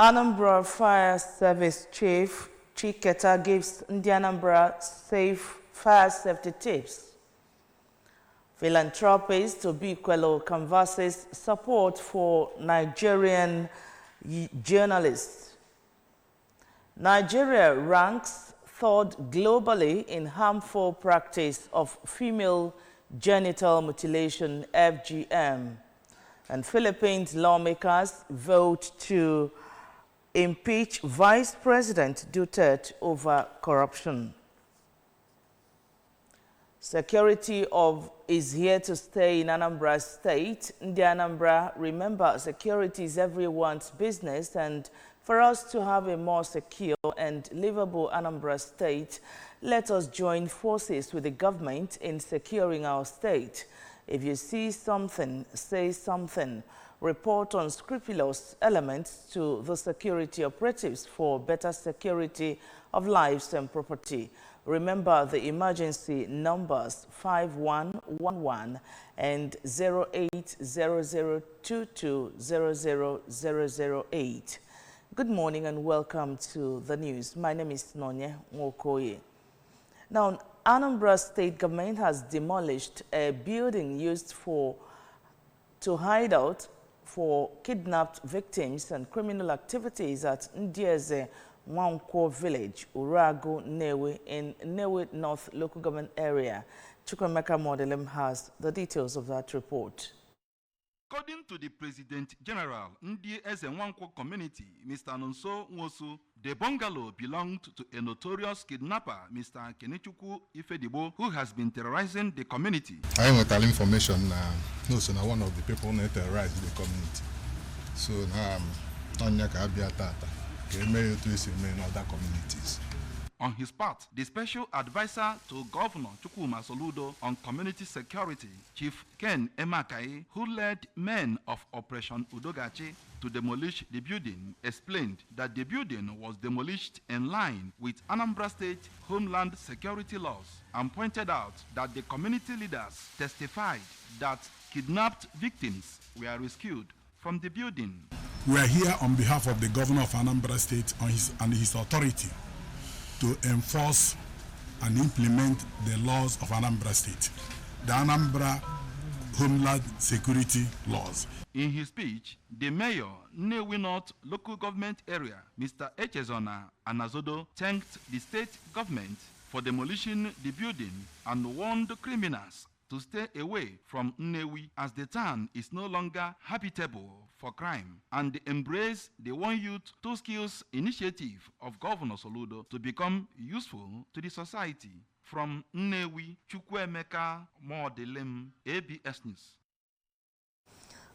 Anambra Fire Service Chief Chiketa gives Anambra safe fire safety tips. Philanthropist Obikwelo canvasses support for Nigerian journalists. Nigeria ranks third globally in harmful practice of female genital mutilation (FGM). And Philippines lawmakers vote to impeach Vice President Duterte over corruption. Security is here to stay in Anambra State. In the Anambra, remember, security is everyone's business, and for us to have a more secure and livable Anambra State, let us join forces with the government in securing our state. If you see something, say something. Report unscrupulous elements to the security operatives for better security of lives and property. Remember the emergency numbers 5111 and 0800220008. Good morning and welcome to the news. My name is Nonye Nwokoye. Now, Anambra State government has demolished a building used to hide out for kidnapped victims and criminal activities at Ndieze Nwankwo village, Urago, Newe, in Newe North local government area. Chukwemeka Modelem has the details of that report. According to the President General, Ndieze Nwankwo community, Mr. Nonso Nwosu, the bungalow belonged to a notorious kidnapper, Mr. Kenichukwu Ifedibo, who has been terrorizing the community. I am with information no, so now one of the people who terrorized the community. So now I'm not going to be a tata. In other communities. On his part, the special advisor to Governor Chukwuma Soludo on community security, Chief Ken Emakai, who led men of Operation Udogachi to demolish the building, explained that the building was demolished in line with Anambra State Homeland Security laws and pointed out that the community leaders testified that kidnapped victims were rescued from the building. We are here on behalf of the Governor of Anambra State and his authority to enforce and implement the laws of Anambra State, the Anambra Homeland Security laws. In his speech, the mayor, Newe North local government area, Mr. Echezona Anazodo, thanked the state government for demolishing the building and warned criminals to stay away from Nnewi as the town is no longer habitable for crime, and embrace the One Youth, Two Skills initiative of Governor Soludo to become useful to the society. From Nnewi, Chukwemeka Modelem, ABS News.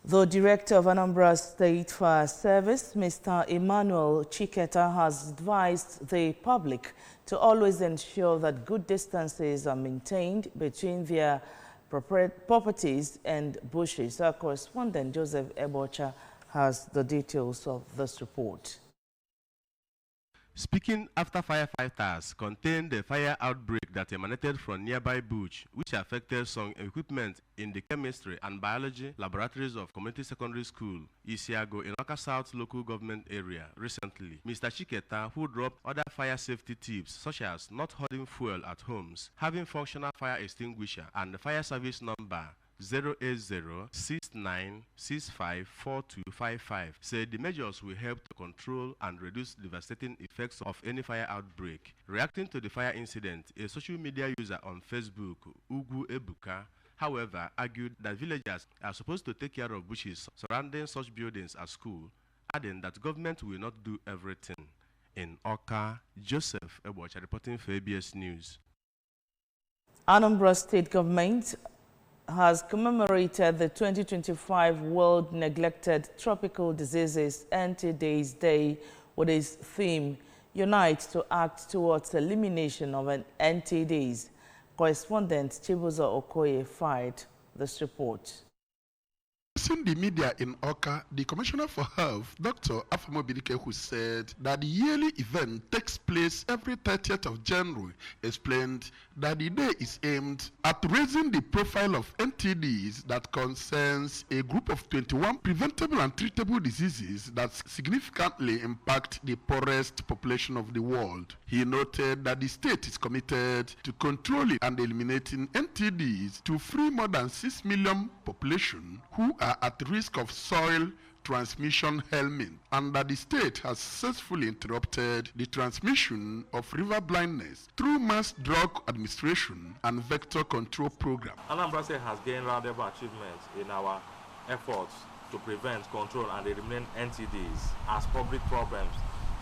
The Director of Anambra State Fire Service, Mr. Emmanuel Chiketa, has advised the public to always ensure that good distances are maintained between their properties and bushes. Our correspondent Joseph Ebocha has the details of this report. Speaking after firefighters contained the fire outbreak that emanated from nearby bush, which affected some equipment in the chemistry and biology laboratories of Community Secondary School, Isiago, in Oka South local government area recently, Mr. Chiketa, who dropped other fire safety tips such as not hoarding fuel at homes, having functional fire extinguisher, and the fire service number 08069654255, said the measures will help to control and reduce devastating effects of any fire outbreak. Reacting to the fire incident, a social media user on Facebook, Ugu Ebuka, however, argued that villagers are supposed to take care of bushes surrounding such buildings as school, adding that government will not do everything. In Oka, Joseph Ebocha reporting for ABS News. Anambra State Government has commemorated the 2025 World Neglected Tropical Diseases Anti-AIDS Day with its theme, Unite to Act Towards Elimination of an Anti-AIDS. Correspondent Chibuzo Okoye fired this report. addressing the media in Oka, the Commissioner for Health, Dr. Afamo Bidike, said that the yearly event takes place every 30th of January, explained that the day is aimed at raising the profile of NTDs that concerns a group of 21 preventable and treatable diseases that significantly impact the poorest population of the world. He noted that the state is committed to controlling and eliminating NTDs to free more than 6 million population who are at risk of soil transmission helminth, and that the state has successfully interrupted the transmission of river blindness through mass drug administration and vector control program. Anambra State has gained roundable achievements in our efforts to prevent, control, and eliminate NTDs as public problems,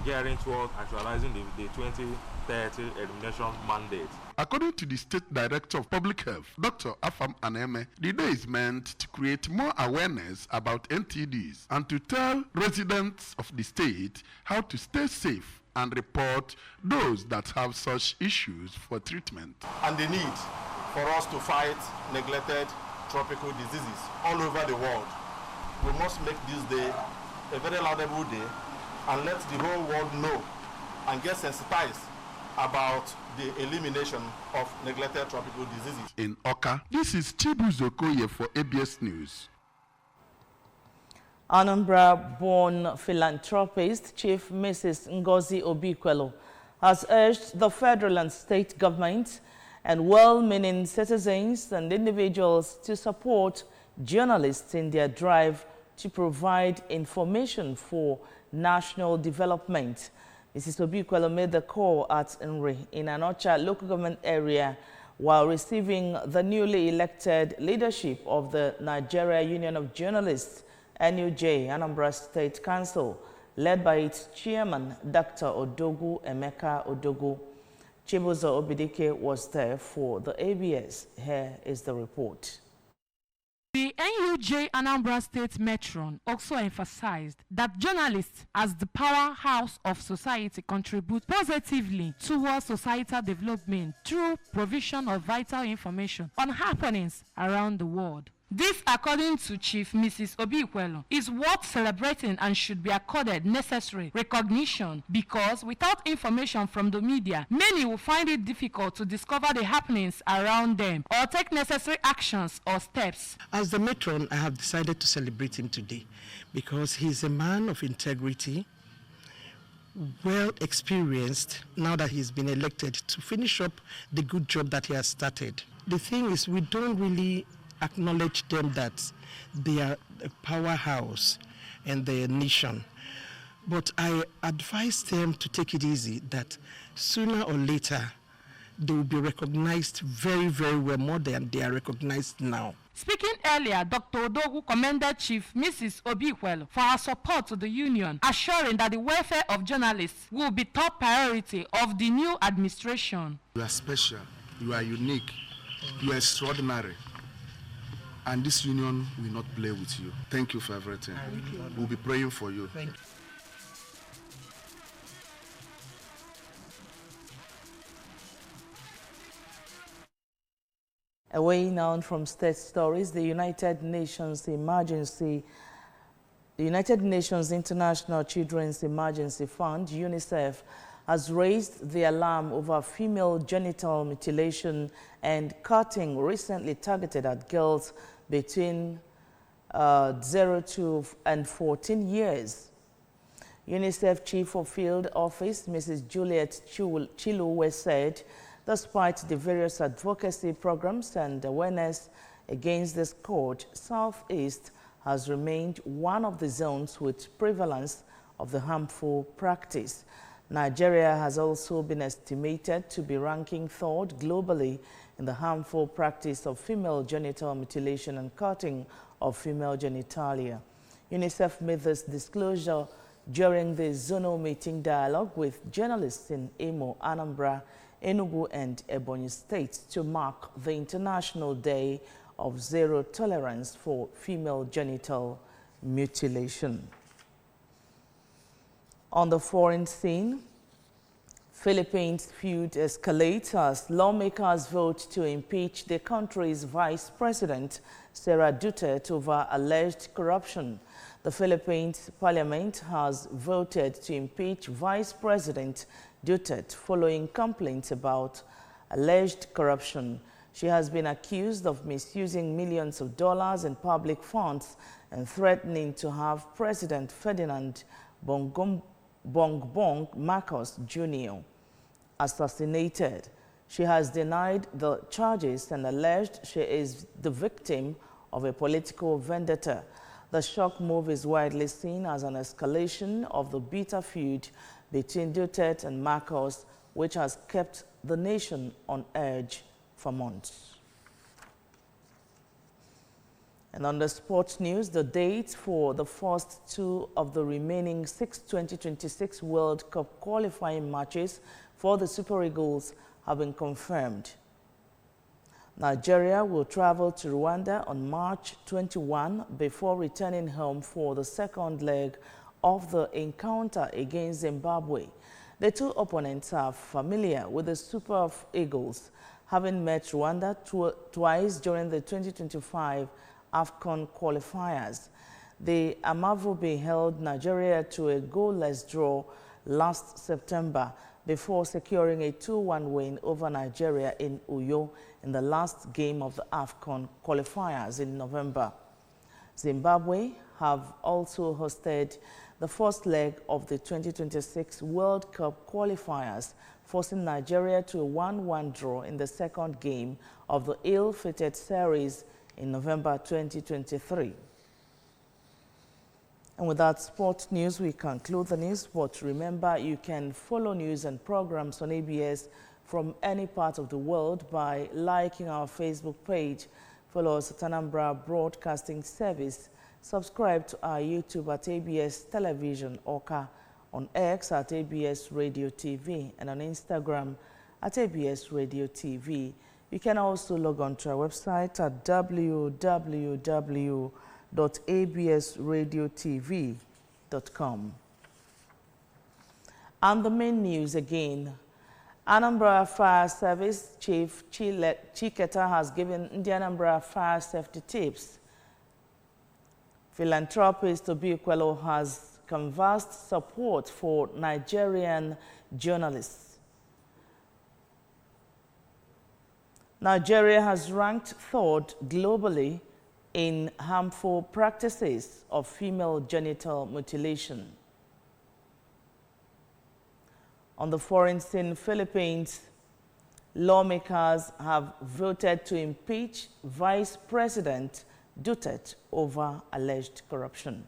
gearing towards actualizing the 2030 elimination mandate. According to the State Director of Public Health, Dr. Afam Aneme, the day is meant to create more awareness about NTDs and to tell residents of the state how to stay safe and report those that have such issues for treatment. And the need for us to fight neglected tropical diseases all over the world. We must make this day a very laudable day and let the whole world know and get sensitized about the elimination of neglected tropical diseases. In Oka, this is Chibuzo Okoye for ABS News. Anambra-born philanthropist Chief Mrs. Ngozi Obikwelu has urged the federal and state governments and well-meaning citizens and individuals to support journalists in their drive to provide information for national development. Mrs. Obikwelu made the call at Nri in Anocha local government area while receiving the newly elected leadership of the Nigeria Union of Journalists, NUJ, Anambra State Council, led by its chairman, Dr. Odogu Emeka Odogu. Chibuzo Obidike was there for the ABS. Here is the report. The NUJ Anambra State Metron also emphasized that journalists, as the powerhouse of society, contribute positively towards societal development through provision of vital information on happenings around the world. This, according to Chief Mrs. Obikwelu, is worth celebrating and should be accorded necessary recognition because without information from the media, many will find it difficult to discover the happenings around them or take necessary actions or steps. As the matron, I have decided to celebrate him today because he's a man of integrity, well experienced now that he's been elected to finish up the good job that he has started. The thing is, we don't really acknowledge them that they are a powerhouse in their nation. But I advise them to take it easy, that sooner or later they will be recognized very, very well, more than they are recognized now. Speaking earlier, Dr. Odogu commended Chief Mrs. Obikwelu for her support to the union, assuring that the welfare of journalists will be top priority of the new administration. You are special, you are unique, you are extraordinary. And this union will not play with you. Thank you for everything. We'll be praying for you. Thank you. Away now from state stories, the United Nations International Children's Emergency Fund, UNICEF, has raised the alarm over female genital mutilation and cutting recently targeted at girls between 0 to 14 years. UNICEF Chief of Field Office, Mrs. Juliet Chiluwe, said despite the various advocacy programs and awareness against the scourge, Southeast has remained one of the zones with prevalence of the harmful practice. Nigeria has also been estimated to be ranking third globally in the harmful practice of female genital mutilation and cutting of female genitalia. UNICEF made this disclosure during the zonal meeting dialogue with journalists in Imo, Anambra, Enugu and Ebonyi states to mark the International Day of Zero Tolerance for Female Genital Mutilation. On the foreign scene, Philippines feud escalates as lawmakers vote to impeach the country's vice president, Sara Duterte, over alleged corruption. The Philippines parliament has voted to impeach Vice President Duterte following complaints about alleged corruption. She has been accused of misusing millions of dollars in public funds and threatening to have President Ferdinand Bongbong Marcos Jr. assassinated. She has denied the charges and alleged she is the victim of a political vendetta. The shock move is widely seen as an escalation of the bitter feud between Duterte and Marcos, which has kept the nation on edge for months. And on the sports news, the dates for the first two of the remaining 6 2026 World Cup qualifying matches for the Super Eagles have been confirmed. Nigeria will travel to Rwanda on March 21 before returning home for the second leg of the encounter against Zimbabwe. The two opponents are familiar with the Super Eagles, having met Rwanda twice during the 2025 AFCON qualifiers. The Amavubi held Nigeria to a goalless draw last September before securing a 2-1 win over Nigeria in Uyo in the last game of the AFCON qualifiers in November. Zimbabwe have also hosted the first leg of the 2026 World Cup qualifiers, forcing Nigeria to a 1-1 draw in the second game of the ill-fated series in November 2023. And with that sports news, we conclude the news. But remember, you can follow news and programs on ABS from any part of the world by liking our Facebook page. Follow us at Anambra Broadcasting Service. Subscribe to our YouTube at ABS Television Oka, on X at ABS Radio TV, and on Instagram at ABS Radio TV. You can also log on to our website at www.absradiotv.com. And the main news again. Anambra Fire Service Chief Chiketa has given the Anambra fire safety tips. Philanthropist Obikwelo has canvassed support for Nigerian journalists. Nigeria has ranked third globally in harmful practices of female genital mutilation. On the foreign scene, Philippines, lawmakers have voted to impeach Vice President Duterte over alleged corruption.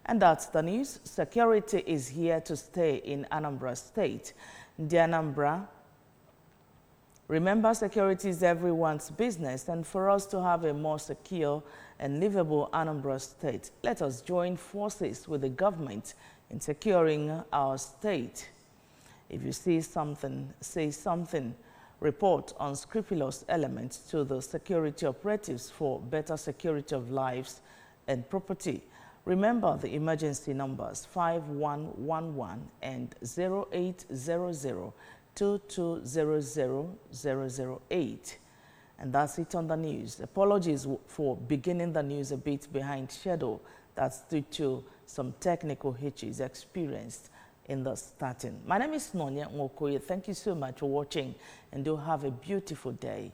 And that's the news. Security is here to stay in Anambra State. The Anambra, remember, security is everyone's business, and for us to have a more secure and livable Anambra State, let us join forces with the government in securing our state. If you see something, say something. Report unscrupulous elements to the security operatives for better security of lives and property. Remember the emergency numbers 5111 and 0800 2200-008. And that's it on the news. Apologies for beginning the news a bit behind schedule. That's due to some technical hitches experienced in the starting. My name is Nonya Ngokoye. Thank you so much for watching, and do have a beautiful day.